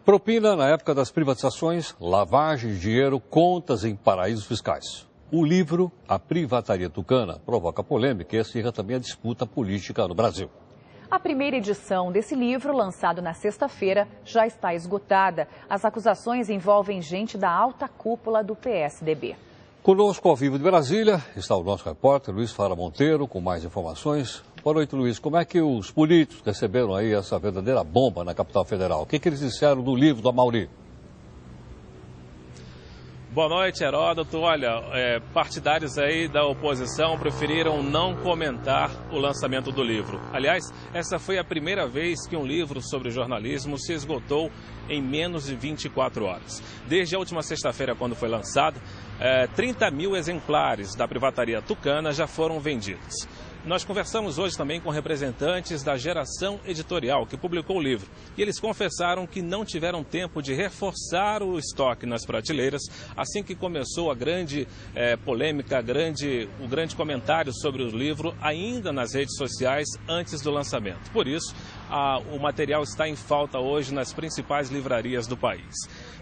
Propina na época das privatizações, lavagem de dinheiro, contas em paraísos fiscais. O livro A Privataria Tucana provoca polêmica e acirra também a disputa política no Brasil. A primeira edição desse livro, lançado na sexta-feira, já está esgotada. As acusações envolvem gente da alta cúpula do PSDB. Conosco ao vivo de Brasília está o nosso repórter Luiz Fara Monteiro com mais informações. Boa noite, Luiz. Como é que os políticos receberam aí essa verdadeira bomba na capital federal? O que eles disseram do livro do Amaury? Boa noite, Heródoto. Olha, partidários aí da oposição preferiram não comentar o lançamento do livro. Aliás, essa foi a primeira vez que um livro sobre jornalismo se esgotou em menos de 24 horas. Desde a última sexta-feira, quando foi lançado, 30 mil exemplares da Privataria Tucana já foram vendidos. Nós conversamos hoje também com representantes da Geração Editorial, que publicou o livro. E eles confessaram que não tiveram tempo de reforçar o estoque nas prateleiras assim que começou a grande polêmica, o grande comentário sobre o livro ainda nas redes sociais antes do lançamento. Por isso, o material está em falta hoje nas principais livrarias do país.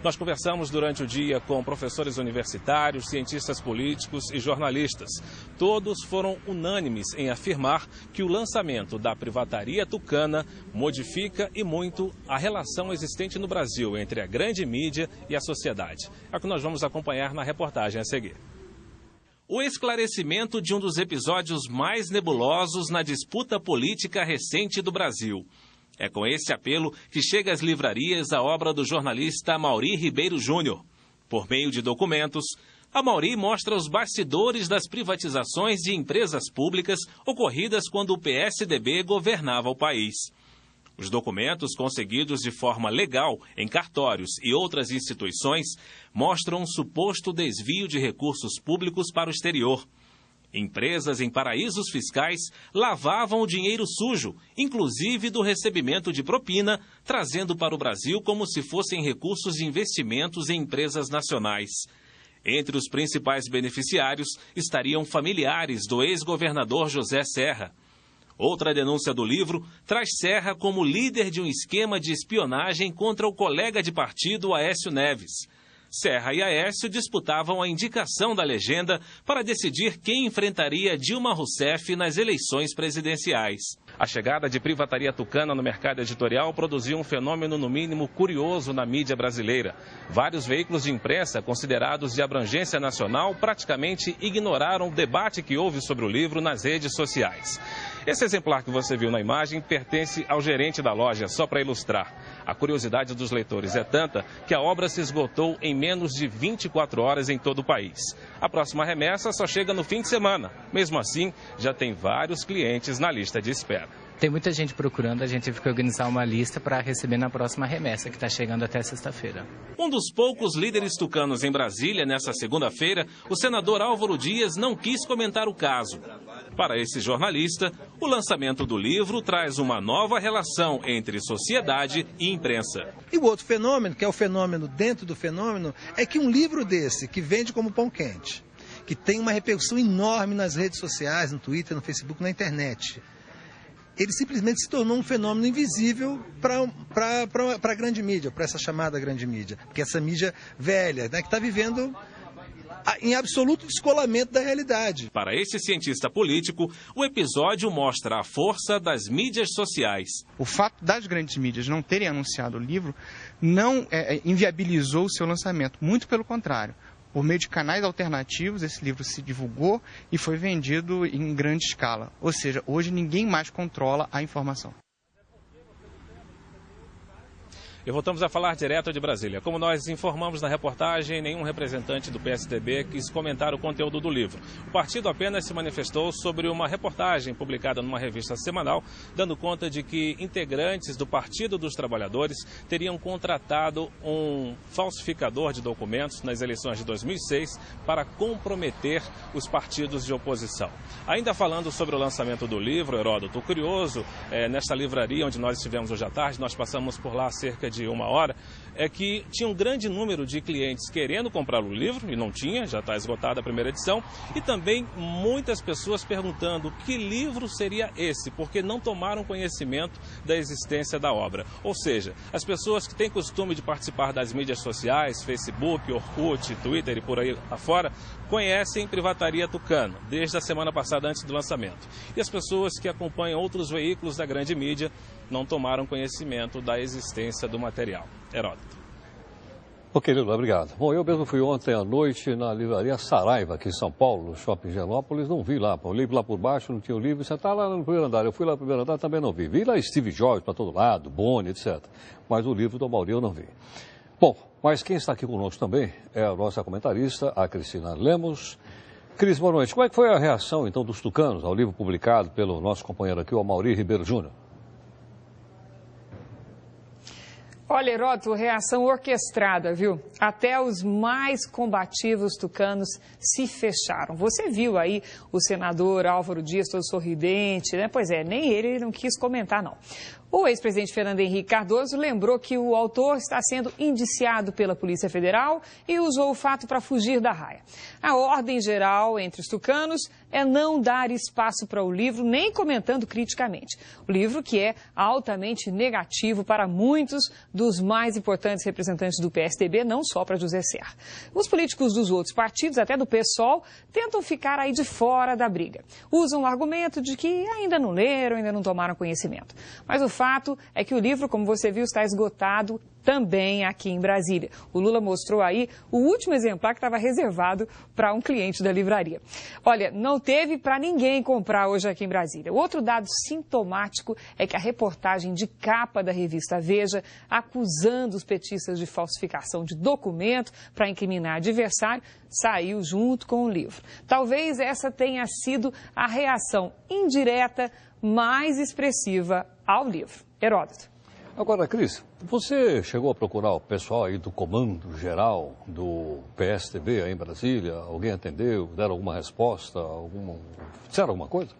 Nós conversamos durante o dia com professores universitários, cientistas políticos e jornalistas. Todos foram unânimes em afirmar que o lançamento da Privataria Tucana modifica e muito a relação existente no Brasil entre a grande mídia e a sociedade. É o que nós vamos acompanhar na reportagem a seguir. O esclarecimento de um dos episódios mais nebulosos na disputa política recente do Brasil. É com esse apelo que chega às livrarias a obra do jornalista Amaury Ribeiro Júnior. Por meio de documentos, Amaury mostra os bastidores das privatizações de empresas públicas ocorridas quando o PSDB governava o país. Os documentos, conseguidos de forma legal em cartórios e outras instituições, mostram um suposto desvio de recursos públicos para o exterior. Empresas em paraísos fiscais lavavam o dinheiro sujo, inclusive do recebimento de propina, trazendo para o Brasil como se fossem recursos de investimentos em empresas nacionais. Entre os principais beneficiários estariam familiares do ex-governador José Serra. Outra denúncia do livro traz Serra como líder de um esquema de espionagem contra o colega de partido Aécio Neves. Serra e Aécio disputavam a indicação da legenda para decidir quem enfrentaria Dilma Rousseff nas eleições presidenciais. A chegada de Privataria Tucana no mercado editorial produziu um fenômeno, no mínimo, curioso na mídia brasileira. Vários veículos de imprensa, considerados de abrangência nacional, praticamente ignoraram o debate que houve sobre o livro nas redes sociais. Esse exemplar que você viu na imagem pertence ao gerente da loja, só para ilustrar. A curiosidade dos leitores é tanta que a obra se esgotou em menos de 24 horas em todo o país. A próxima remessa só chega no fim de semana. Mesmo assim, já tem vários clientes na lista de espera. Tem muita gente procurando, a gente teve que organizar uma lista para receber na próxima remessa, que está chegando até sexta-feira. Um dos poucos líderes tucanos em Brasília, nessa segunda-feira, o senador Álvaro Dias não quis comentar o caso. Para esse jornalista, o lançamento do livro traz uma nova relação entre sociedade e imprensa. E o outro fenômeno, que é o fenômeno dentro do fenômeno, é que um livro desse, que vende como pão quente, que tem uma repercussão enorme nas redes sociais, no Twitter, no Facebook, na internet, ele simplesmente se tornou um fenômeno invisível para a grande mídia, para essa chamada grande mídia. Porque essa mídia velha, né, que está vivendo em absoluto descolamento da realidade. Para esse cientista político, o episódio mostra a força das mídias sociais. O fato das grandes mídias não terem anunciado o livro não inviabilizou o seu lançamento, muito pelo contrário. Por meio de canais alternativos, esse livro se divulgou e foi vendido em grande escala. Ou seja, hoje ninguém mais controla a informação. E voltamos a falar direto de Brasília. Como nós informamos na reportagem, nenhum representante do PSDB quis comentar o conteúdo do livro. O partido apenas se manifestou sobre uma reportagem publicada numa revista semanal, dando conta de que integrantes do Partido dos Trabalhadores teriam contratado um falsificador de documentos nas eleições de 2006 para comprometer os partidos de oposição. Ainda falando sobre o lançamento do livro, Heródoto, curioso, nesta livraria onde nós estivemos hoje à tarde, nós passamos por lá cerca de uma hora, é que tinha um grande número de clientes querendo comprar o livro, e não tinha, já está esgotada a primeira edição, e também muitas pessoas perguntando que livro seria esse, porque não tomaram conhecimento da existência da obra. Ou seja, as pessoas que têm costume de participar das mídias sociais, Facebook, Orkut, Twitter e por aí afora, conhecem Privataria Tucano, desde a semana passada antes do lançamento. E as pessoas que acompanham outros veículos da grande mídia não tomaram conhecimento da existência do material. Heródoto. Ok, Lula, obrigado. Bom, eu mesmo fui ontem à noite na livraria Saraiva, aqui em São Paulo, no Shopping Higienópolis, não vi lá. O livro lá por baixo, não tinha o livro, você está lá no primeiro andar. Eu fui lá no primeiro andar, também não vi. Vi lá Steve Jobs para todo lado, Boni, etc. Mas o livro do Amaury eu não vi. Bom, mas quem está aqui conosco também é a nossa comentarista, a Cristina Lemos. Cris, boa noite. Como é que foi a reação, então, dos tucanos ao livro publicado pelo nosso companheiro aqui, o Amaury Ribeiro Júnior? Olha, Heródoto, reação orquestrada, viu? Até os mais combativos tucanos se fecharam. Você viu aí o senador Álvaro Dias todo sorridente, né? Pois é, nem ele não quis comentar, não. O ex-presidente Fernando Henrique Cardoso lembrou que o autor está sendo indiciado pela Polícia Federal e usou o fato para fugir da raia. A ordem geral entre os tucanos é não dar espaço para o livro, nem comentando criticamente. O livro que é altamente negativo para muitos dos mais importantes representantes do PSDB, não só para José Serra. Os políticos dos outros partidos, até do PSOL, tentam ficar aí de fora da briga. Usam o argumento de que ainda não leram, ainda não tomaram conhecimento. Mas o fato é que o livro, como você viu, está esgotado também aqui em Brasília. O Lula mostrou aí o último exemplar que estava reservado para um cliente da livraria. Olha, não teve para ninguém comprar hoje aqui em Brasília. Outro dado sintomático é que a reportagem de capa da revista Veja, acusando os petistas de falsificação de documento para incriminar adversário, saiu junto com o livro. Talvez essa tenha sido a reação indireta mais expressiva ao livro. Heródoto. Agora, Cris, você chegou a procurar o pessoal aí do comando geral do PSDB aí em Brasília? Alguém atendeu? Deram alguma resposta? Disseram alguma coisa?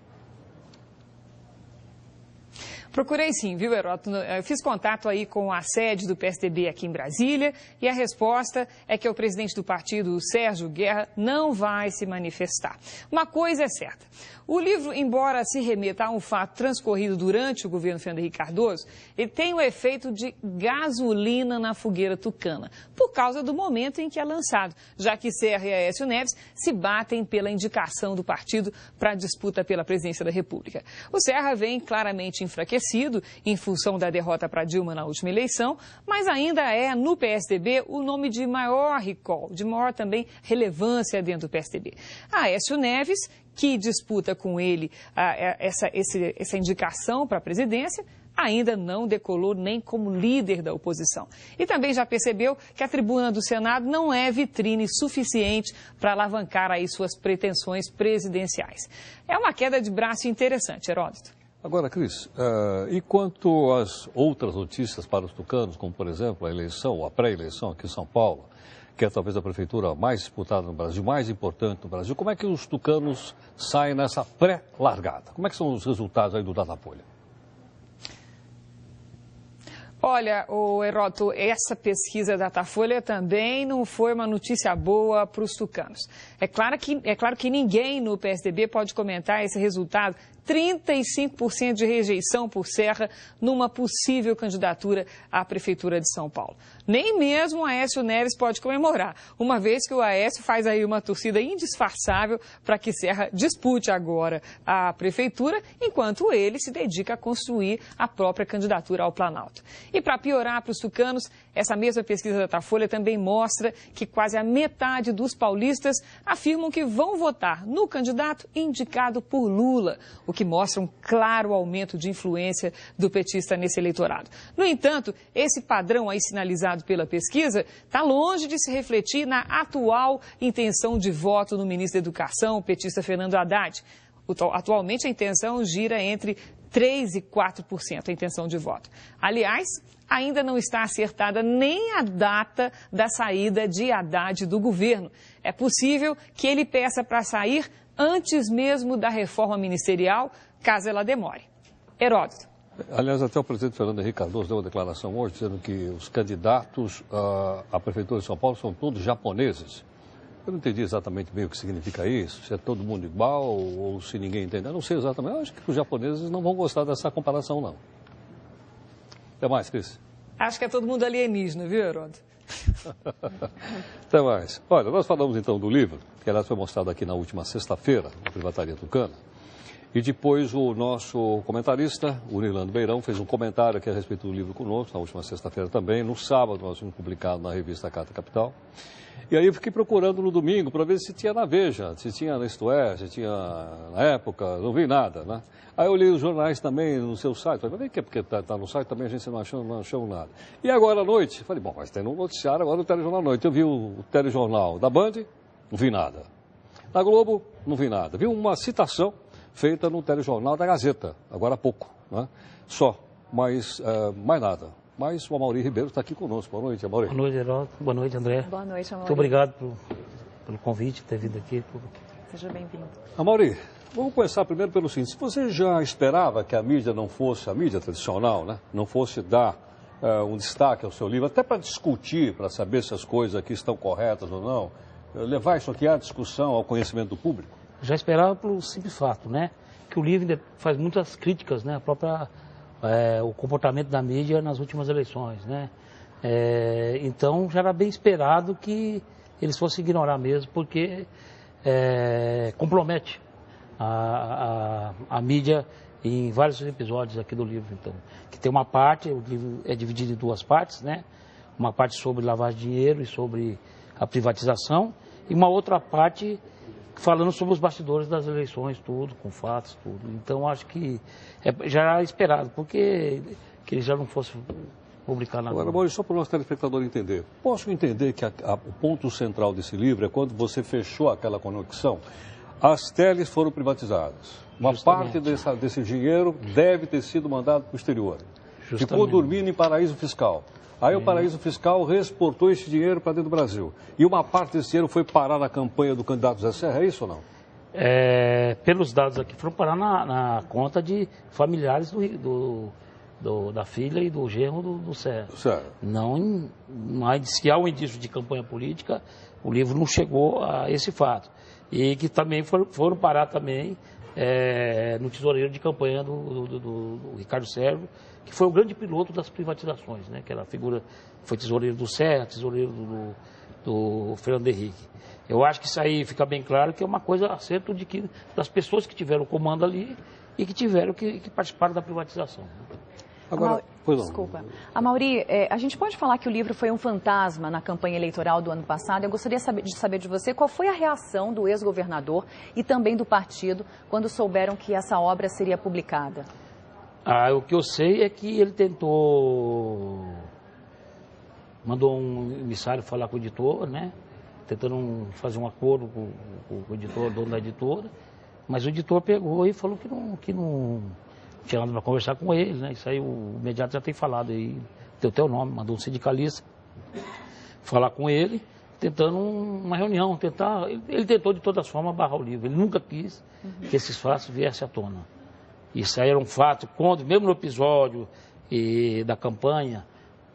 Procurei sim, viu, Heródoto? Eu fiz contato aí com a sede do PSDB aqui em Brasília e a resposta é que o presidente do partido, o Sérgio Guerra, não vai se manifestar. Uma coisa é certa. O livro, embora se remeta a um fato transcorrido durante o governo Fernando Henrique Cardoso, ele tem o efeito de gasolina na fogueira tucana, por causa do momento em que é lançado, já que Serra e Aécio Neves se batem pela indicação do partido para a disputa pela presidência da República. O Serra vem claramente enfraquecido em função da derrota para Dilma na última eleição, mas ainda é, no PSDB, o nome de maior recall, de maior também relevância dentro do PSDB. Aécio Neves, que disputa com ele essa indicação para a presidência, ainda não decolou nem como líder da oposição. E também já percebeu que a tribuna do Senado não é vitrine suficiente para alavancar aí suas pretensões presidenciais. É uma queda de braço interessante, Heródoto. Agora, Cris, e quanto às outras notícias para os tucanos, como, por exemplo, a eleição, a pré-eleição aqui em São Paulo, que é talvez a prefeitura mais disputada no Brasil, mais importante no Brasil, como é que os tucanos saem nessa pré-largada? Como é que são os resultados aí do Datafolha? Olha, Heródoto, essa pesquisa da Datafolha também não foi uma notícia boa para os tucanos. É claro que ninguém no PSDB pode comentar esse resultado. 35% de rejeição por Serra numa possível candidatura à Prefeitura de São Paulo. Nem mesmo o Aécio Neves pode comemorar, uma vez que o Aécio faz aí uma torcida indisfarçável para que Serra dispute agora a Prefeitura, enquanto ele se dedica a construir a própria candidatura ao Planalto. E para piorar para os tucanos, essa mesma pesquisa da Datafolha também mostra que quase a metade dos paulistas afirmam que vão votar no candidato indicado por Lula, o que mostra um claro aumento de influência do petista nesse eleitorado. No entanto, esse padrão aí sinalizado pela pesquisa está longe de se refletir na atual intenção de voto no ministro da Educação, o petista Fernando Haddad. Atualmente a intenção gira entre 3% e 4% a intenção de voto. Aliás, ainda não está acertada nem a data da saída de Haddad do governo. É possível que ele peça para sair antes mesmo da reforma ministerial, caso ela demore. Heródoto. Aliás, até o presidente Fernando Henrique Cardoso deu uma declaração hoje dizendo que os candidatos à Prefeitura de São Paulo são todos japoneses. Eu não entendi exatamente bem o que significa isso, se é todo mundo igual ou se ninguém entende. Eu não sei exatamente. Eu acho que os japoneses não vão gostar dessa comparação, não. Até mais, Cris. Acho que é todo mundo alienígena, viu, Heródoto? Até mais. Olha, nós falamos então do livro, que aliás foi mostrado aqui na última sexta-feira, na Privataria Tucana. E depois o nosso comentarista, o Nirlando Beirão, fez um comentário aqui a respeito do livro conosco, na última sexta-feira também. No sábado nós vimos publicado na revista Carta Capital. E aí eu fiquei procurando no domingo para ver se tinha na Veja, se tinha na Isto É, se tinha na Época, não vi nada, né? Aí eu li os jornais também no seu site, falei, vem que é porque está no site também a gente não achou nada. E agora à noite, falei, bom, mas tem no noticiário agora o telejornal à noite. Eu vi o telejornal da Band, não vi nada. Na Globo, não vi nada. Vi uma citação feita no telejornal da Gazeta, agora há pouco, né? Só, mas mais nada. Mas o Amaury Ribeiro está aqui conosco. Boa noite, Amaury. Boa noite, Heródoto. Boa noite, André. Boa noite, Amaury. Muito obrigado pelo convite, por ter vindo aqui. Seja bem-vindo. Amaury, vamos começar primeiro pelo seguinte. Se você já esperava que a mídia não fosse, a mídia tradicional, né, não fosse dar um destaque ao seu livro, até para discutir, para saber se as coisas aqui estão corretas ou não, levar isso aqui à discussão, ao conhecimento do público? Já esperava pelo simples fato, né? Que o livro faz muitas críticas, né? O comportamento da mídia nas últimas eleições, né? Então já era bem esperado que eles fossem ignorar mesmo, porque compromete a mídia em vários episódios aqui do livro. Então, que tem uma parte, o livro é dividido em duas partes, né? Uma parte sobre lavagem de dinheiro e sobre a privatização, e uma outra parte falando sobre os bastidores das eleições, tudo, com fatos, tudo. Então, acho que já era esperado, porque que ele já não fosse publicar nada. Agora, Maurício, só para o nosso telespectador entender, posso entender que o ponto central desse livro é quando você fechou aquela conexão, as teles foram privatizadas. Uma parte desse dinheiro deve ter sido mandado para o exterior. Justamente. Ficou dormindo em paraíso fiscal. Aí o paraíso fiscal reexportou esse dinheiro para dentro do Brasil. E uma parte desse dinheiro foi parar na campanha do candidato Zé Serra, é isso ou não? Pelos dados aqui, foram parar na conta de familiares da filha e do genro do Serra. Certo. Se há um indício de campanha política, o livro não chegou a esse fato. E que também foram parar também no tesoureiro de campanha do Ricardo Servo, que foi o grande piloto das privatizações, né? Que era a figura, foi tesoureiro do Serra, tesoureiro do Fernando Henrique. Eu acho que isso aí fica bem claro que é uma coisa acerto das pessoas que tiveram o comando ali e que tiveram que participar da privatização. Agora, desculpa. Amaury, a gente pode falar que o livro foi um fantasma na campanha eleitoral do ano passado. Eu gostaria de saber de você qual foi a reação do ex-governador e também do partido quando souberam que essa obra seria publicada. O que eu sei é que ele mandou um emissário falar com o editor, né? Tentando fazer um acordo com o editor, dono da editora, mas o editor pegou e falou que não tinha nada para conversar com ele, né? Isso aí o imediato já tem falado aí, deu teu nome, mandou um sindicalista falar com ele, tentando uma reunião, ele tentou de todas as formas barrar o livro, ele nunca quis que esses fatos viessem à tona. Isso aí era um fato, mesmo no episódio da campanha,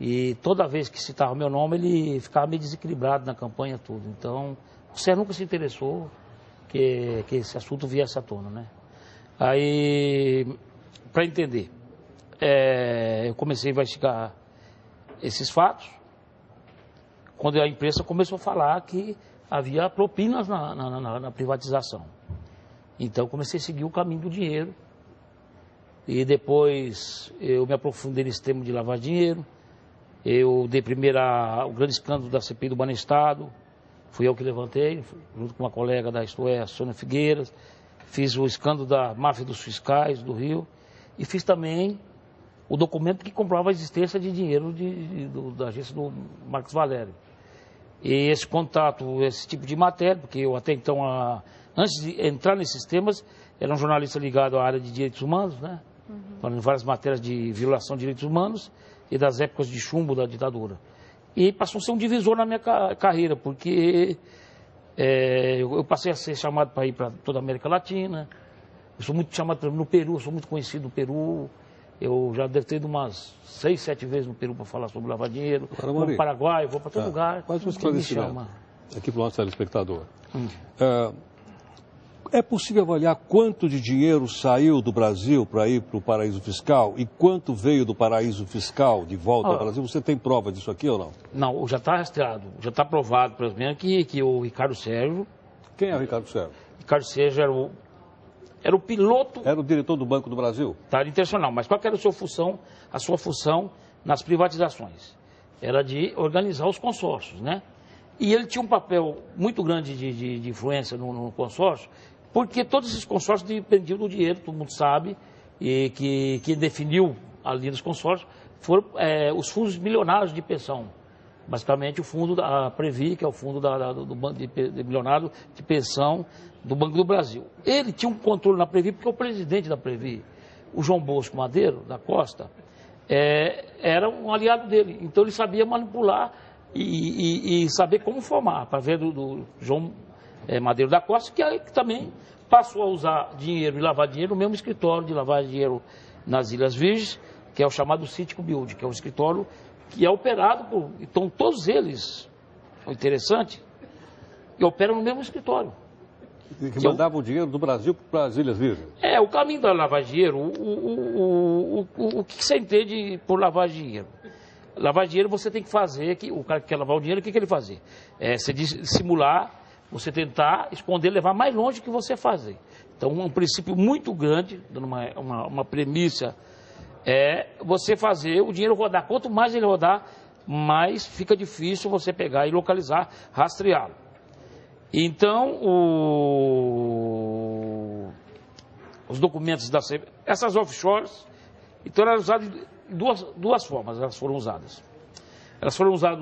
e toda vez que citava meu nome, ele ficava meio desequilibrado na campanha, tudo. Então, o Serra nunca se interessou que esse assunto viesse à tona, né? Aí, para entender, eu comecei a investigar esses fatos, quando a imprensa começou a falar que havia propinas na privatização. Então, comecei a seguir o caminho do dinheiro. E depois eu me aprofundei nesse tema de lavar dinheiro. Eu dei primeiro o grande escândalo da CPI do Banestado. Fui eu que levantei, junto com uma colega da Isto É, a Sônia Figueiras. Fiz o escândalo da máfia dos fiscais do Rio. E fiz também o documento que comprova a existência de dinheiro da agência do Marcos Valério. E esse contato, esse tipo de matéria, porque eu até então, antes de entrar nesses temas, era um jornalista ligado à área de direitos humanos, né? Falando em várias matérias de violação de direitos humanos e das épocas de chumbo da ditadura. E passou a ser um divisor na minha carreira, porque eu passei a ser chamado para ir para toda a América Latina. Eu sou muito chamado no Peru, sou muito conhecido no Peru. Eu já devo ter ido umas 6, 7 vezes no Peru para falar sobre lavar dinheiro. Vou para o Paraguai, vou para todo lugar. Faz um esclarecimento aqui para o nosso telespectador. É possível avaliar quanto de dinheiro saiu do Brasil para ir para o paraíso fiscal e quanto veio do paraíso fiscal de volta ao Brasil? Você tem prova disso aqui ou não? Não, já está rastreado, já está provado, por exemplo, que o Ricardo Sérgio... Quem é o Ricardo Sérgio? Ricardo Sérgio era o piloto... Era o diretor do Banco do Brasil? Tá, intencional, mas qual que era a sua função nas privatizações? Era de organizar os consórcios, né? E ele tinha um papel muito grande de influência no consórcio, porque todos esses consórcios dependiam do dinheiro, todo mundo sabe, e que definiu a linha dos consórcios foram os fundos milionários de pensão. Basicamente o fundo da Previ, que é o fundo do Banco de Milionário de Pensão do Banco do Brasil. Ele tinha um controle na Previ, porque o presidente da Previ, o João Bosco Madeiro, da Costa, era um aliado dele. Então ele sabia manipular e saber como formar, para ver do João Madeiro da Costa, que também passou a usar dinheiro e lavar dinheiro no mesmo escritório de lavar dinheiro nas Ilhas Virgens, que é o chamado Cítico Build, que é um escritório que é operado por... Então, todos eles, é interessante, e operam no mesmo escritório. Que mandavam o dinheiro do Brasil para as Ilhas Virgens. O caminho da lavagem de dinheiro, o que você entende por lavar dinheiro? Lavar dinheiro você tem que fazer, o cara que quer lavar o dinheiro, o que ele fazer? Você simular, você tentar esconder, levar mais longe que você fazer. Então, um princípio muito grande, dando uma premissa, você fazer o dinheiro rodar. Quanto mais ele rodar, mais fica difícil você pegar e localizar, rastreá-lo. Então, os documentos essas offshores, então eram usadas de duas formas, elas foram usadas. Elas foram usadas,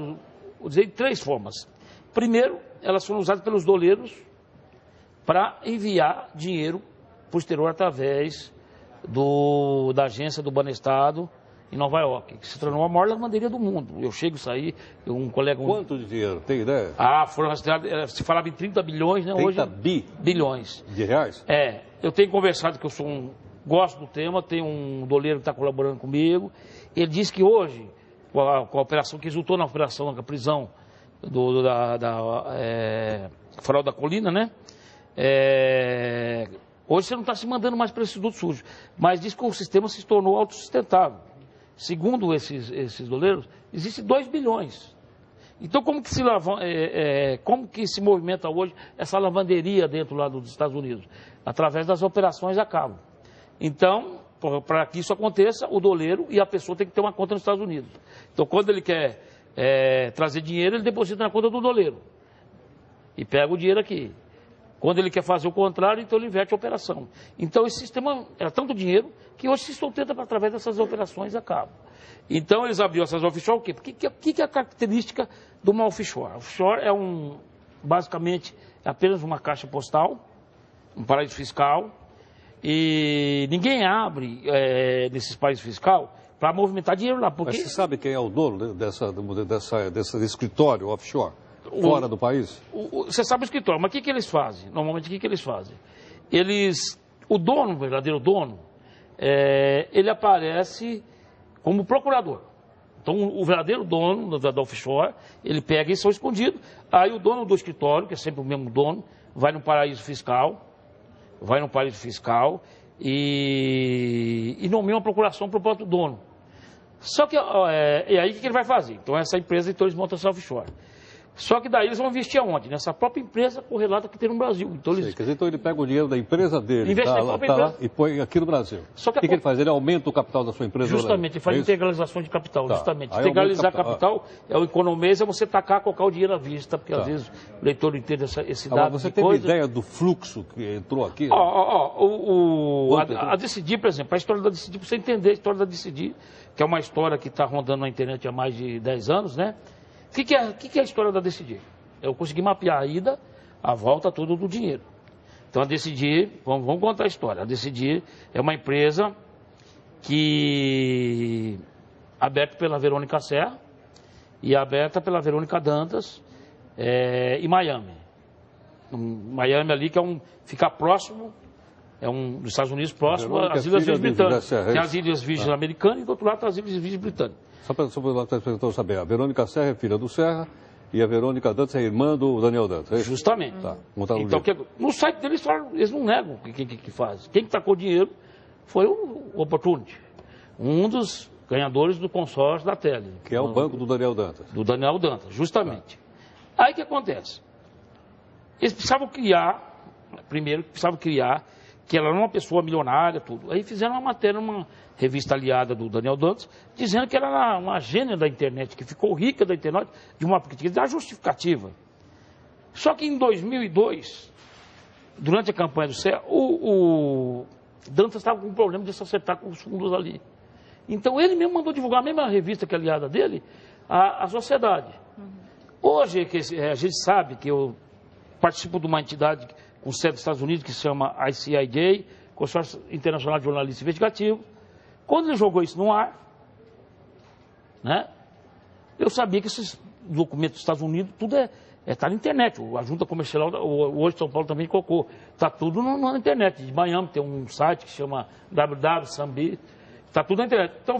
vou dizer, de 3 formas. Primeiro, elas foram usadas pelos doleiros para enviar dinheiro para o exterior através da agência do Banestado em Nova York, que se tornou a maior lavanderia do mundo. Eu chego a sair, um colega... Quanto de dinheiro? Tem ideia? Foram rastreados, se falava em 30 bilhões, né? 30 hoje, bilhões. De reais? Eu tenho conversado, que eu gosto do tema, tem um doleiro que está colaborando comigo. Ele disse que hoje, com a operação que resultou na operação, na prisão Farol da Colina, né? Hoje você não está se mandando mais para esse duto sujo, mas diz que o sistema se tornou autossustentável. Segundo esses doleiros, existe 2 bilhões. Então, como que se movimenta hoje essa lavanderia dentro lá dos Estados Unidos? Através das operações a cabo. Então, para que isso aconteça, o doleiro e a pessoa tem que ter uma conta nos Estados Unidos. Então, quando ele quer trazer dinheiro, ele deposita na conta do doleiro. E pega o dinheiro aqui. Quando ele quer fazer o contrário, então ele inverte a operação. Então, esse sistema era tanto dinheiro que hoje se sustenta através dessas operações a cabo. Então, eles abriram essas offshore, o quê? O que é a característica de uma offshore? Offshore basicamente, apenas uma caixa postal, um paraíso fiscal, e ninguém abre nesses paraísos fiscais para movimentar dinheiro lá. Porque... Mas você sabe quem é o dono desse escritório offshore? Fora do país? Você sabe o escritório, mas o que eles fazem? Normalmente, o que eles fazem? O dono, o verdadeiro dono, ele aparece como procurador. Então, o verdadeiro dono da offshore, ele pega e são escondidos. Aí o dono do escritório, que é sempre o mesmo dono, vai no paraíso fiscal, e nomeia uma procuração para o próprio dono. Só que, e aí o que ele vai fazer? Então, essa empresa, então eles montam essa offshore. Só que daí eles vão investir aonde? Nessa própria empresa correlata que tem no Brasil. Então, então ele pega o dinheiro da empresa dele, lá, e põe aqui no Brasil. Só que o que ele faz? Ele aumenta o capital da sua empresa? Justamente, ele faz integralização de capital. Justamente. Integralizar capital é o economês, é você tacar, colocar o dinheiro à vista, porque às vezes o leitor não entende esse dado. Agora, você teve ideia do fluxo que entrou aqui? A Decidir, por exemplo, a história da Decidir, para você entender a história da Decidir, que é uma história que está rondando na internet há mais de 10 anos, né? O que é a história da Decidir? Eu consegui mapear a ida, a volta, tudo do dinheiro. Então, a Decidir, vamos contar a história. A Decidir é uma empresa aberta pela Verônica Serra e aberta pela Verônica Dantas em Miami. Miami ali, que fica próximo É um dos Estados Unidos próximo às Ilhas Virgens Britânicas. Tem as Ilhas Virgens Americanas e do outro lado as Ilhas Virgens Britânicas. Só para eu saber, a Verônica Serra é filha do Serra e a Verônica Dantas é irmã do Daniel Dantas. É justamente. Tá, então, no site deles, eles não negam que faz. Quem tacou dinheiro foi o Opportunity, um dos ganhadores do consórcio da Tele. Que é o banco do Daniel Dantas. Do Daniel Dantas, justamente. Aí o que acontece? Eles precisavam criar, que ela era uma pessoa milionária, tudo. Aí fizeram uma matéria numa revista aliada do Daniel Dantas, dizendo que ela era uma gênia da internet, que ficou rica da internet, de uma justificativa. Só que em 2002, durante a campanha do CEA, o Dantas estava com um problema de se acertar com os fundos ali. Então ele mesmo mandou divulgar a mesma revista que é aliada dele, a sociedade. Hoje, a gente sabe que eu participo de uma entidade com sede dos Estados Unidos que se chama ICIJ, Consórcio Internacional de Jornalistas Investigativos. Quando ele jogou isso no ar, né, eu sabia que esses documentos dos Estados Unidos, tudo está na internet. A Junta Comercial, hoje São Paulo também colocou, está tudo na internet. De Miami tem um site que chama www.sambi, está tudo na internet. Então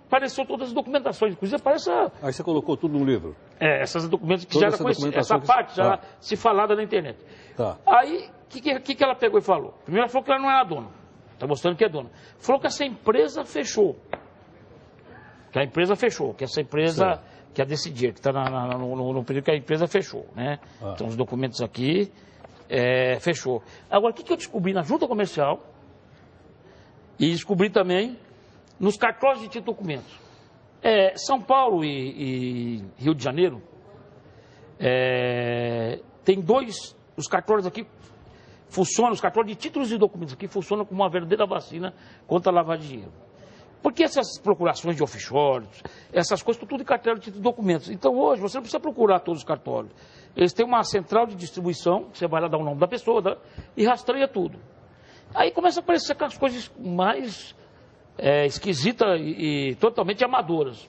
apareceu todas as documentações, inclusive aparece... Aí você colocou tudo no livro? Essas documentos que já era conhecido, essa parte já se falada na internet. Tá. Aí, o que ela pegou e falou? Primeiro ela falou que ela não era dona, está mostrando que é dona. Falou que essa empresa fechou. Que essa empresa que é Decidir, que está no período que a empresa fechou, né? Então os documentos aqui, fechou. Agora, o que eu descobri na Junta Comercial e descobri também nos cartórios de título de documentos. São Paulo e Rio de Janeiro tem os cartórios aqui funcionam, os cartórios de títulos e documentos aqui funcionam como uma verdadeira vacina contra a lavagem de dinheiro. Porque essas procurações de offshore, essas coisas, tudo em cartório de títulos e documentos. Então hoje você não precisa procurar todos os cartórios. Eles têm uma central de distribuição, você vai lá dar o nome da pessoa e rastreia tudo. Aí começa a aparecer aquelas coisas mais esquisitas e totalmente amadoras.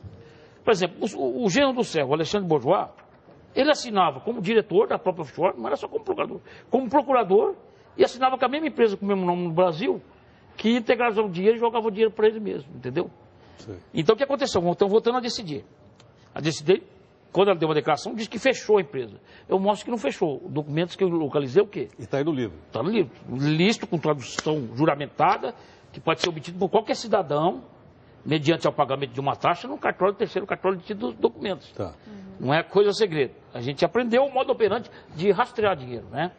Por exemplo, o genro do céu, o Alexandre Bourgeois, ele assinava como diretor da própria offshore, não era só como procurador. Como procurador, e assinava com a mesma empresa com o mesmo nome no Brasil, que integrava o dinheiro e jogava o dinheiro para ele mesmo, entendeu? Sim. Então o que aconteceu? Estão voltando a decidir. A decidir, quando ela deu uma declaração, disse que fechou a empresa. Eu mostro que não fechou. Documentos que eu localizei, o quê? E está aí no livro. Está no livro. Listo, com tradução juramentada, que pode ser obtido por qualquer cidadão, mediante ao pagamento de uma taxa, no cartório terceiro, cartório de títulos de documentos. Tá. Não é coisa segredo. A gente aprendeu o modo operante de rastrear dinheiro, né?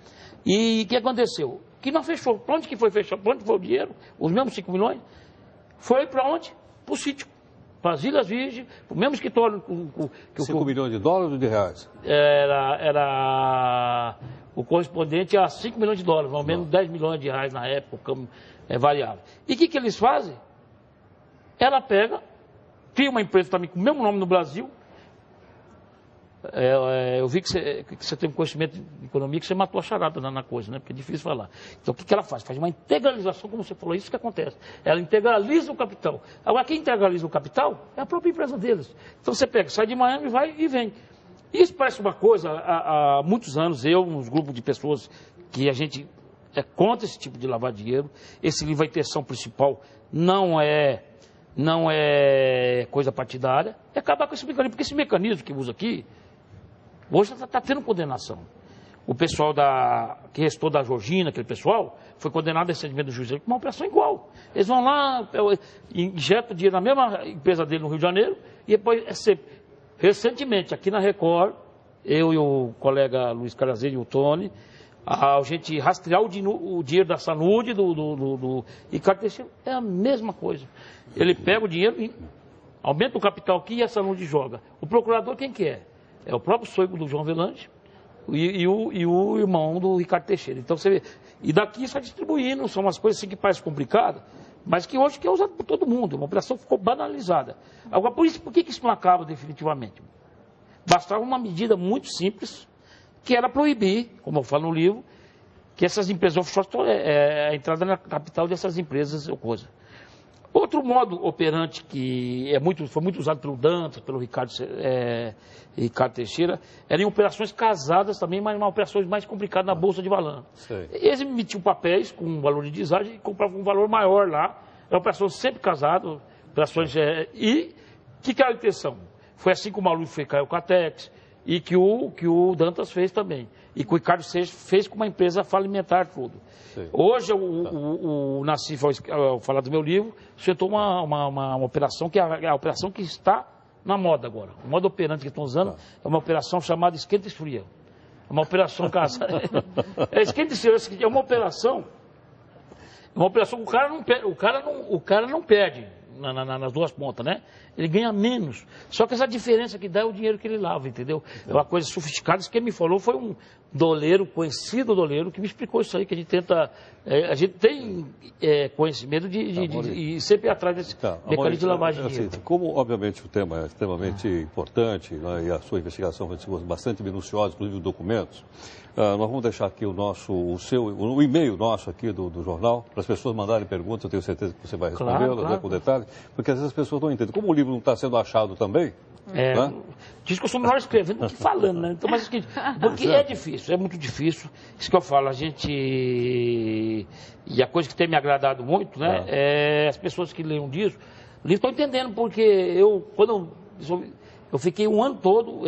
E o que aconteceu? Que não fechou. Para onde que foi fechado? Para onde foi o dinheiro? Os mesmos 5 milhões? Foi para onde? Para o sítio. Para as Ilhas Virgens, o mesmo escritório... 5 milhões de dólares ou de reais? Era o correspondente a 5 milhões de dólares, ao menos 10 milhões de reais na época, é variável. E o que eles fazem? Ela pega, cria uma empresa também com o mesmo nome no Brasil. Eu vi que você tem um conhecimento de economia, que você matou a charada na coisa, né? Porque é difícil falar. Então, o que ela faz? Faz uma integralização, como você falou, isso que acontece. Ela integraliza o capital. Agora, quem integraliza o capital é a própria empresa deles. Então, você pega, sai de Miami, vai e vem. Isso parece uma coisa, há muitos anos, uns grupos de pessoas que a gente é contra esse tipo de lavar dinheiro. Esse livro, a intenção principal não é coisa partidária, é acabar com esse mecanismo, porque esse mecanismo que usa aqui, hoje está tendo condenação. O pessoal que restou da Georgina, aquele pessoal, foi condenado recentemente do juiz com uma operação igual. Eles vão lá, injetam dinheiro na mesma empresa dele no Rio de Janeiro, e depois, recentemente, aqui na Record, eu e o colega Luiz Carazeiro e o Tony, a gente rastrear o dinheiro da Saúde, do Ricardo Teixeira, é a mesma coisa. Ele pega o dinheiro, aumenta o capital aqui e a Saúde joga. O procurador quem que é? É o próprio sogro do João Avelange e o irmão do Ricardo Teixeira. Então você vê, e daqui está distribuindo, são umas coisas assim que parecem complicadas, mas que hoje é usado por todo mundo. Uma operação ficou banalizada. Agora, por que isso não acaba definitivamente? Bastava uma medida muito simples, que era proibir, como eu falo no livro, que essas empresas offshore, a entrada na capital dessas empresas ou coisa. Outro modo operante que foi muito usado pelo Dantas, pelo Ricardo Teixeira, era em operações casadas também, mas em operações mais complicadas na Bolsa de Valores. Eles emitiam papéis com um valor de deságio e compravam um valor maior lá. Era operação sempre casada, operações... E que era a intenção? Foi assim que o Maluf fez com a Catex e que o Dantas fez também. E que o Ricardo Seixas fez com uma empresa falimentar tudo. Sim. Hoje, o Nassif, ao falar do meu livro, sustentou uma operação que é a operação que está na moda agora. O modo operante que estão usando é uma operação chamada esquenta e esfria. É uma operação casada. Esquenta e esfria é uma operação que o cara não perde nas duas pontas, né? Ele ganha menos. Só que essa diferença que dá é o dinheiro que ele lava, entendeu? É uma coisa sofisticada. Isso que ele me falou foi um doleiro, conhecido doleiro, que me explicou isso aí, que a gente tenta... a gente tem conhecimento de sempre ir atrás desse mecanismo de lavagem de dinheiro. Assim, como, obviamente, o tema é extremamente importante, né, e a sua investigação foi bastante minuciosa, inclusive os documentos, nós vamos deixar aqui o e-mail nosso aqui do jornal, para as pessoas mandarem perguntas, eu tenho certeza que você vai respondê-las, né, com detalhe, porque às vezes as pessoas não entendem. Como o livro não está sendo achado também... né? Diz que eu sou melhor escrevendo do que falando, né? Então, mas porque é difícil, é muito difícil. Isso que eu falo, a gente... E a coisa que tem me agradado muito, né? É as pessoas que leem um livro estão entendendo, porque quando eu fiquei um ano todo...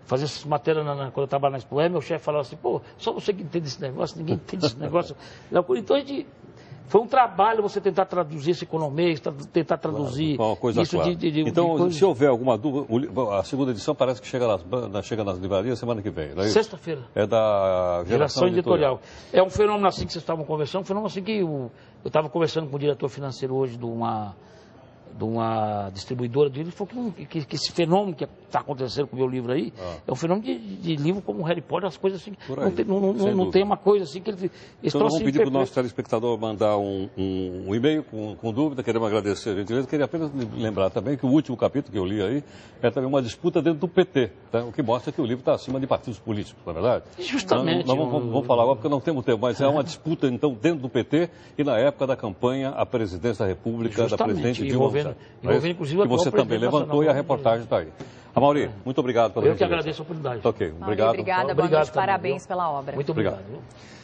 fazer essas matérias quando eu trabalhava na Expo, meu chefe falava assim, pô, só você que entende esse negócio, ninguém entende esse negócio. Então, foi um trabalho você tentar traduzir esse economês, tentar traduzir isso clara. Então, se houver alguma dúvida, a segunda edição parece que chega nas livrarias semana que vem, não é isso? Sexta-feira. É da Geração Editorial. É um fenômeno assim que vocês estavam conversando, um fenômeno assim que eu estava conversando com o diretor financeiro hoje de uma distribuidora de livros, falou que esse fenômeno que está acontecendo com o meu livro aí, é um fenômeno de livro como Harry Potter, as coisas assim, não tem uma coisa assim que eles então nós vamos pedir para o nosso telespectador mandar um e-mail com dúvida, queremos agradecer a gentileza, queria apenas lembrar também que o último capítulo que eu li aí é também uma disputa dentro do PT, tá? O que mostra que o livro está acima de partidos políticos, não é verdade? Justamente. Nós vamos falar agora porque não temos tempo, mas é uma disputa então dentro do PT e na época da campanha à presidência da República, da presidente Dilma. Inclusive, que você também levantou e a reportagem está aí. Amaury, muito obrigado pela Eu que agradeço a oportunidade. Ok, obrigado. Obrigada, boa noite, parabéns pela obra. Muito obrigado.